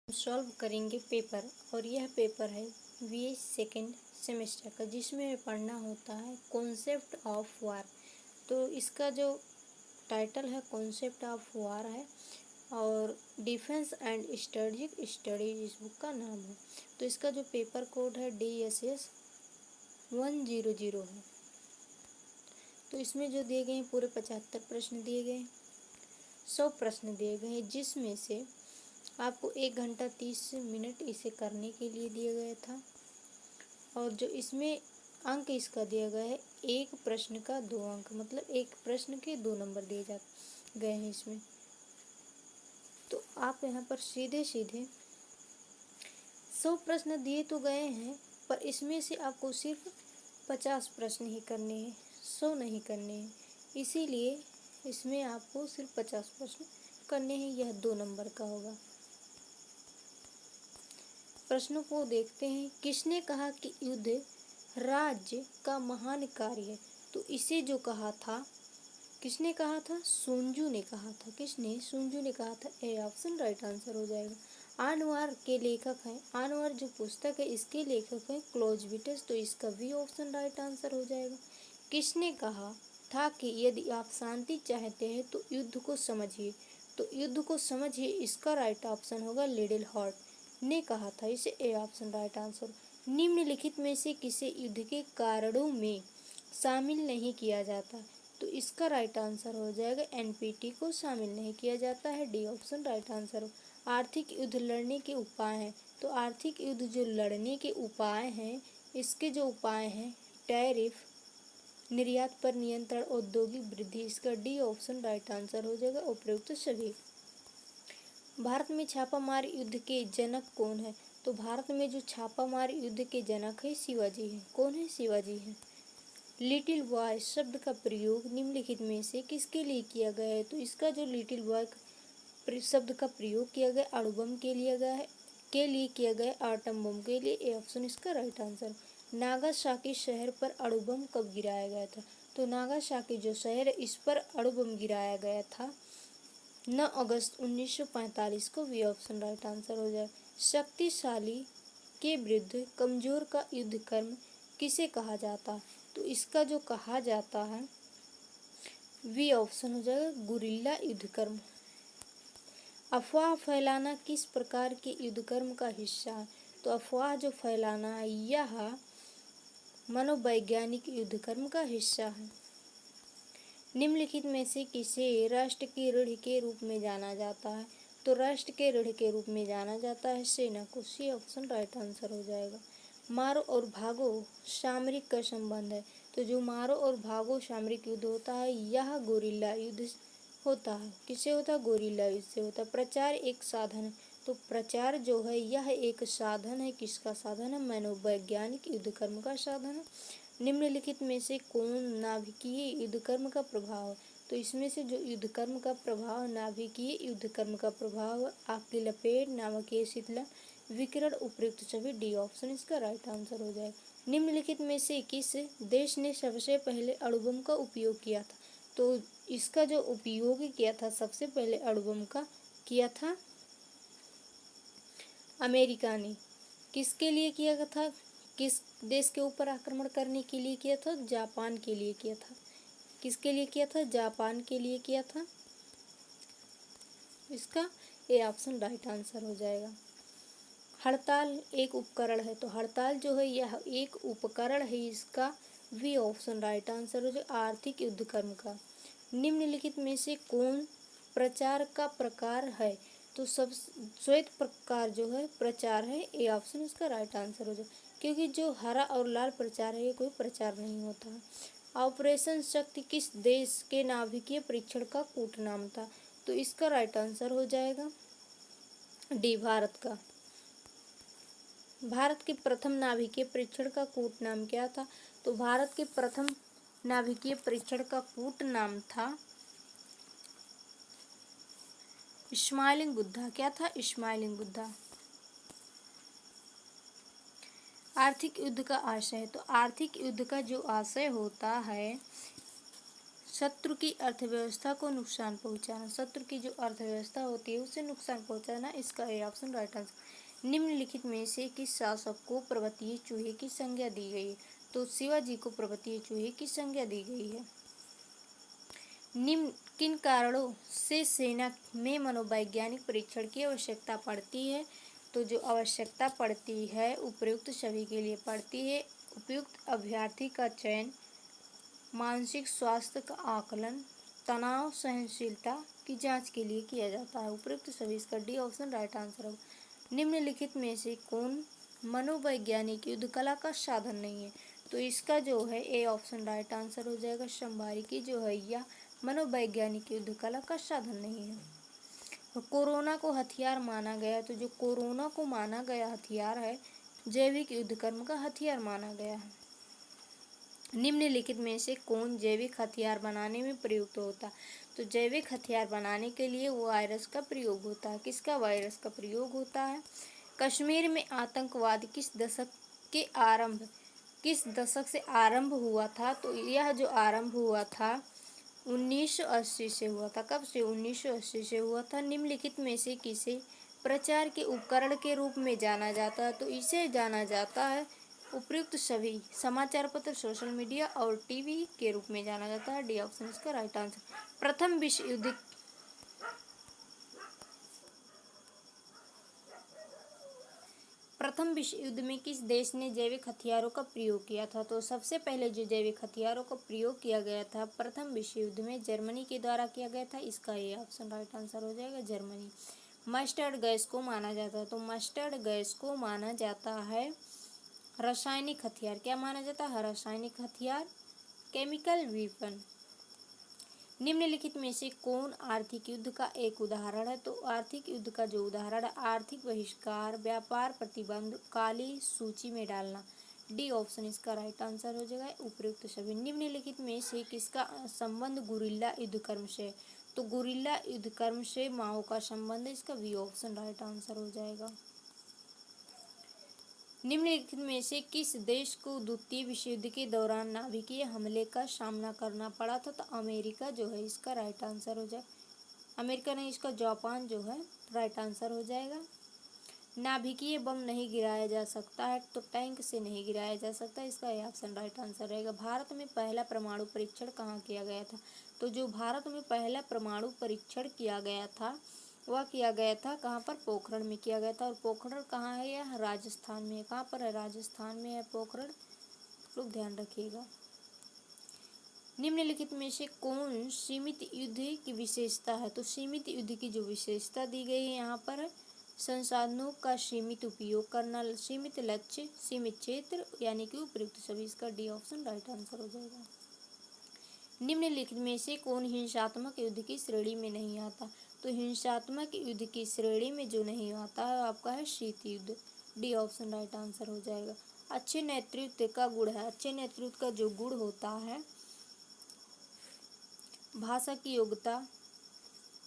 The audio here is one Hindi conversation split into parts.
सॉल्व करेंगे पेपर और यह पेपर है बीए सेकेंड सेमेस्टर का, जिसमें पढ़ना होता है कॉन्सेप्ट ऑफ वार। तो इसका जो टाइटल है कॉन्सेप्ट ऑफ वार है और डिफेंस एंड स्ट्रेटेजिक स्टडीज इस बुक का नाम है। तो इसका जो पेपर कोड है DSS 100 है। तो इसमें जो दिए गए हैं पूरे 75 प्रश्न दिए गए हैं, 100 प्रश्न दिए गए हैं, जिसमें से आपको 1 घंटा 30 मिनट इसे करने के लिए दिया गया था। और जो इसमें अंक इसका दिया गया है, एक प्रश्न का 2 अंक, मतलब एक प्रश्न के 2 नंबर दिए गए हैं इसमें। तो आप यहाँ पर सीधे सीधे 100 प्रश्न दिए तो गए हैं, पर इसमें से आपको सिर्फ 50 प्रश्न ही करने हैं, 100 नहीं करने हैं। इसीलिए इसमें आपको सिर्फ 50 प्रश्न करने हैं, यह 2 नंबर का होगा। प्रश्नों को देखते हैं। किसने कहा कि युद्ध राज्य का महान कार्य है? तो इसे जो कहा था, किसने कहा था? सुंजू ने कहा था। किसने? सुंजू ने कहा था। ए ऑप्शन राइट आंसर हो जाएगा। आनवार के लेखक हैं, आनवार जो पुस्तक है इसके लेखक हैं क्लॉज़विट्ज़, तो इसका भी ऑप्शन राइट आंसर हो जाएगा। किसने कहा था कि यदि आप शांति चाहते हैं तो युद्ध को समझिए? तो युद्ध को समझिए इसका राइट ऑप्शन होगा लिटिल हार्ट ने कहा था। इसे ए ऑप्शन राइट आंसर। निम्नलिखित में से किसे युद्ध के कारणों में शामिल नहीं किया जाता? तो इसका राइट आंसर हो जाएगा NPT को शामिल नहीं किया जाता है, डी ऑप्शन राइट आंसर हो। आर्थिक युद्ध लड़ने के उपाय हैं, तो आर्थिक युद्ध जो लड़ने के उपाय हैं, इसके जो उपाय हैं टैरिफ, निर्यात पर नियंत्रण, औद्योगिक वृद्धि, इसका डी ऑप्शन राइट आंसर हो जाएगा उपयुक्त सभी। भारत में छापामार युद्ध के जनक कौन है? तो भारत में जो छापामार युद्ध के जनक है शिवाजी हैं। कौन है? शिवाजी हैं। लिटिल बॉय शब्द का प्रयोग निम्नलिखित में से किसके लिए किया गया है? तो इसका जो लिटिल बॉय शब्द का प्रयोग किया गया अणुबम के लिए किया गया, आटम बम के लिए। ए ऑप्शन इसका राइट आंसर। नागासाकी शहर पर अणुबम कब गिराया गया था? तो नागासाकी जो शहर है इस पर अणुबम गिराया गया था 9 अगस्त 1945 को। बी ऑप्शन राइट आंसर हो जाए। शक्तिशाली के विरुद्ध कमजोर का युद्ध कर्म किसे कहा जाता है? तो इसका जो कहा जाता है बी ऑप्शन हो जाएगा गुरिल्ला युद्ध कर्म। अफवाह फैलाना किस प्रकार के युद्ध कर्म का हिस्सा है? तो अफवाह जो फैलाना है यह मनोवैज्ञानिक युद्ध कर्म का हिस्सा है। निम्नलिखित में से किसे राष्ट्र की रीढ़ के रूप में जाना जाता है? तो राष्ट्र के रीढ़ के रूप में जाना जाता है सेना को। सी ऑप्शन राइट आंसर हो जाएगा। मारो और भागो सामरिक का संबंध है, तो जो मारो और भागो सामरिक युद्ध होता है यह गोरिल्ला युद्ध होता है। किससे होता है? गोरिल्ला युद्ध से होता है। प्रचार एक साधन है, तो प्रचार जो है यह एक साधन है। किसका साधन है? मनोवैज्ञानिक युद्ध कर्म का साधन है। निम्नलिखित में से कौन नाभिकीय युद्ध कर्म का प्रभाव है? तो इसमें से जो युद्ध कर्म का प्रभाव, नाभिकीय युद्ध कर्म का प्रभाव, आग की लपेट, नाभिकीय शीतलन, विकिरण, उपयुक्त सभी, डी ऑप्शन इसका राइट आंसर हो जाएगा। निम्नलिखित में से किस देश ने सबसे पहले अणुबम का उपयोग किया था? तो इसका जो उपयोग किया था सबसे पहले अणुबम का किया था अमेरिका ने। किसके लिए किया था? किस देश के ऊपर आक्रमण करने के लिए किया था? जापान के लिए किया था। किसके लिए किया था? जापान के लिए किया था। इसका ए ऑप्शन राइट आंसर हो जाएगा। हड़ताल एक उपकरण है, तो हड़ताल जो है यह एक उपकरण है, इसका वी ऑप्शन राइट आंसर हो जाएगा। आर्थिक युद्ध कर्म का। निम्नलिखित में से कौन प्रचार का प्रकार है? तो सब श्वेत प्रकार जो है प्रचार है, ए ऑप्शन इसका राइट आंसर हो जाए। क्योंकि जो हरा और लाल प्रचार है ये कोई प्रचार नहीं होता है। ऑपरेशन शक्ति किस देश के नाभिकीय परीक्षण का कूट नाम था? तो इसका राइट आंसर हो जाएगा डी भारत का। भारत के प्रथम नाभिकीय परीक्षण का कूट नाम क्या था? तो भारत के प्रथम नाभिकीय परीक्षण का कूट नाम था स्माइलिंग बुद्धा। क्या था? स्माइलिंग बुद्धा। आर्थिक युद्ध का आशय, तो आर्थिक युद्ध का जो आशय होता है शत्रु की अर्थव्यवस्था को नुकसान पहुंचाना, शत्रु की जो अर्थव्यवस्था होती है उसे नुकसान पहुंचाना, इसका ए ऑप्शन राइट आंसर। निम्नलिखित में से किस शासक को पर्वतीय चूहे की संज्ञा दी गई है? तो शिवाजी को पर्वतीय चूहे की संज्ञा दी गई है। निम्न किन कारणों से सेना में मनोवैज्ञानिक परीक्षण की आवश्यकता पड़ती है? तो जो आवश्यकता पड़ती है उपयुक्त सभी के लिए पड़ती है। उपयुक्त अभ्यर्थी का चयन, मानसिक स्वास्थ्य का आकलन, तनाव सहनशीलता की जांच के लिए किया जाता है। उपयुक्त सभी, इसका डी ऑप्शन राइट आंसर होगा। निम्नलिखित में से कौन मनोवैज्ञानिक युद्ध कला का साधन नहीं है? तो इसका जो है ए ऑप्शन राइट आंसर हो जाएगा। संभारी की जो है या मनोवैज्ञानिक युद्ध कला का साधन नहीं है। तो कोरोना को हथियार माना गया, तो जो कोरोना को माना गया हथियार है जैविक युद्ध कर्म का हथियार माना गया है। निम्नलिखित में से कौन जैविक हथियार बनाने में प्रयुक्त होता है? तो जैविक हथियार बनाने के लिए वो वायरस का प्रयोग होता है। किसका वायरस का प्रयोग होता है? कश्मीर में आतंकवाद किस दशक से आरंभ हुआ था? तो यह जो आरंभ हुआ था 1980 से हुआ था। कब से? 1980 से हुआ था। निम्नलिखित में से किसे प्रचार के उपकरण के रूप में जाना जाता है? तो इसे जाना जाता है उपयुक्त सभी समाचार पत्र, सोशल मीडिया और टीवी के रूप में जाना जाता है। डी ऑप्शन इसका राइट आंसर। प्रथम विश्व युद्ध में किस देश ने जैविक हथियारों का प्रयोग किया था? तो सबसे पहले जो जैविक हथियारों का प्रयोग किया गया था प्रथम विश्व युद्ध में जर्मनी के द्वारा किया गया था। इसका ये ऑप्शन राइट आंसर हो जाएगा, जर्मनी। मस्टर्ड गैस को माना जाता है, तो मस्टर्ड गैस को माना जाता है रासायनिक हथियार। क्या माना जाता है? रासायनिक हथियार, केमिकल वेपन। निम्नलिखित में से कौन आर्थिक युद्ध का एक उदाहरण है? तो आर्थिक युद्ध का जो उदाहरण है आर्थिक बहिष्कार, व्यापार प्रतिबंध, काली सूची में डालना। डी ऑप्शन इसका राइट आंसर हो जाएगा, उपयुक्त सभी। निम्नलिखित में से किसका संबंध गुरिल्ला युद्ध कर्म से? तो गुरिल्ला युद्ध कर्म से माओ का संबंध है। इसका बी ऑप्शन राइट आंसर हो जाएगा। निम्नलिखित में से किस देश को द्वितीय विश्व युद्ध के दौरान नाभिकीय हमले का सामना करना पड़ा था? तो अमेरिका जो है इसका राइट आंसर हो जाए। अमेरिका नहीं, इसका जापान जो है राइट आंसर हो जाएगा। नाभिकीय बम नहीं गिराया जा सकता है, तो टैंक से नहीं गिराया जा सकता, इसका यह ऑप्शन राइट आंसर रहेगा। भारत में पहला परमाणु परीक्षण कहाँ किया गया था? तो जो भारत में पहला परमाणु परीक्षण किया गया था वह किया गया था कहाँ पर? पोखरण में किया गया था। और पोखरण कहाँ है? यह राजस्थान में है। कहाँ पर है? राजस्थान में है पोखरण, लोग ध्यान रखिएगा। निम्नलिखित में से कौन सीमित युद्ध की विशेषता है? तो सीमित युद्ध की जो विशेषता दी गई है यहाँ पर संसाधनों का सीमित उपयोग करना, सीमित लक्ष्य, सीमित क्षेत्र, यानी कि उपयुक्त सभी, इसका डी ऑप्शन राइट आंसर हो जाएगा। निम्नलिखित में से कौन हिंसात्मक युद्ध की श्रेणी में नहीं आता? तो हिंसात्मक युद्ध की श्रेणी में जो नहीं आता है आपका है शीत युद्ध। डी ऑप्शन राइट आंसर हो जाएगा। अच्छे नेतृत्व का गुण है, अच्छे नेतृत्व का जो गुण होता है भाषा की योग्यता,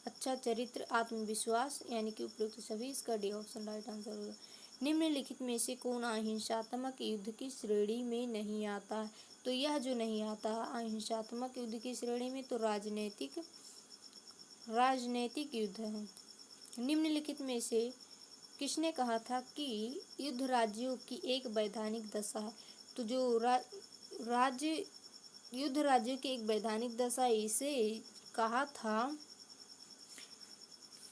अच्छा चरित्र, आत्मविश्वास, यानी कि उपयुक्त सभी, इसका डी ऑप्शन राइट आंसर होगा। निम्नलिखित में से कौन अहिंसात्मक युद्ध की श्रेणी में नहीं आता है? तो यह जो नहीं आता है अहिंसात्मक युद्ध की श्रेणी में तो राजनैतिक युद्ध है। निम्नलिखित में से किसने कहा था कि युद्ध राज्यों की एक वैधानिक दशा है? तो जो युद्ध राज्यों की एक वैधानिक दशा, इसे कहा था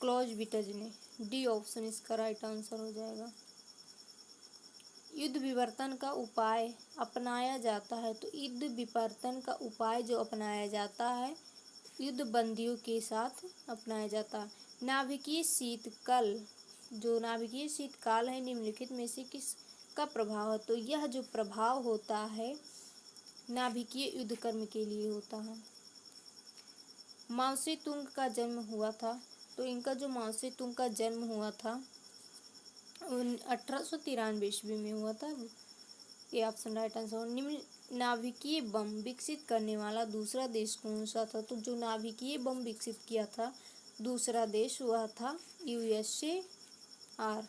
क्लॉज़विट्ज़ ने। डी ऑप्शन इसका राइट आंसर हो जाएगा। युद्ध विवर्तन का उपाय अपनाया जाता है, तो युद्ध विवर्तन का उपाय जो अपनाया जाता है युद्ध बंदियों के साथ अपनाया जाता है। नाभिकीय शीतकाल, जो नाभिकीय शीतकाल है निम्नलिखित में से किसका प्रभाव है? तो यह जो प्रभाव होता है नाभिकीय युद्ध कर्म के लिए होता है। माओ से तुंग का जन्म हुआ था, तो इनका जो माओ से तुंग का जन्म हुआ था 1893 ईस्वी में हुआ था, ये ऑप्शन राइट आंसर। निम्न नाभिकीय बम विकसित करने वाला दूसरा देश कौन सा था? तो जो नाभिकीय बम विकसित किया था दूसरा देश वह था USSR।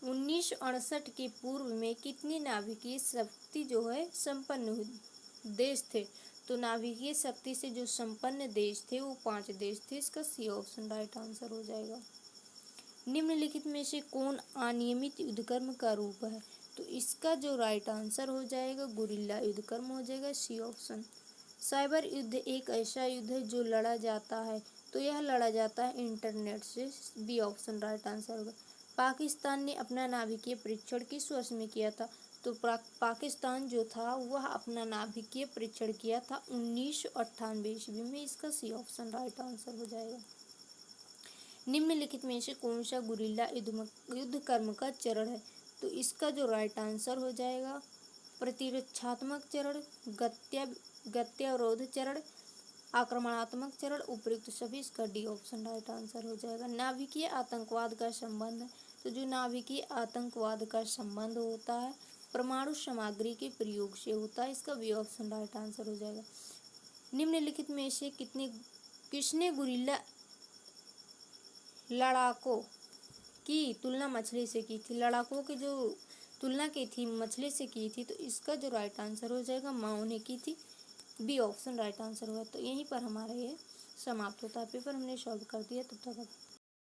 1968 के पूर्व में कितनी नाभिकीय शक्ति जो है संपन्न हुई? देश थे, तो नाभिकीय शक्ति से जो संपन्न देश थे वो 5 देश थे। इसका सी ऑप्शन राइट आंसर हो जाएगा। निम्नलिखित में से कौन अनियमित युद्धकर्म का रूप है? तो इसका जो राइट आंसर हो जाएगा गुरिल्ला युद्धकर्म हो जाएगा, सी ऑप्शन। साइबर युद्ध एक ऐसा युद्ध है जो लड़ा जाता है, तो यह लड़ा जाता है इंटरनेट से, बी ऑप्शन राइट आंसर होगा। पाकिस्तान ने अपना नाभिकीय परीक्षण किस वर्ष में किया था? तो पाकिस्तान जो था वह अपना नाभिकीय परीक्षण किया था 1998 ईस्वी में। इसका सी ऑप्शन राइट आंसर हो जाएगा। निम्नलिखित में से कौन सा गुरिल्ला युद्ध कर्म का चरण है? तो इसका जो राइट आंसर हो जाएगा प्रतिरक्षात्मक चरण, गत्यावरोध चरण, आक्रमणात्मक चरण, उपयुक्त सभी। इसका डी ऑप्शन राइट आंसर हो जाएगा। नाभिकीय आतंकवाद का संबंध है, तो जो नाभिकीय आतंकवाद का संबंध होता है परमाणु सामग्री के प्रयोग से होता है। इसका बी ऑप्शन राइट आंसर हो जाएगा। निम्नलिखित में से किसने गुरिल्ला लड़ाकों की तुलना मछली से की थी? लड़ाकों की जो तुलना की थी मछली से की थी, तो इसका जो राइट आंसर हो जाएगा माओ ने की थी, बी ऑप्शन राइट आंसर हुआ। तो यहीं पर हमारा ये समाप्त होता है पेपर, हमने सॉल्व कर दिया। तब तक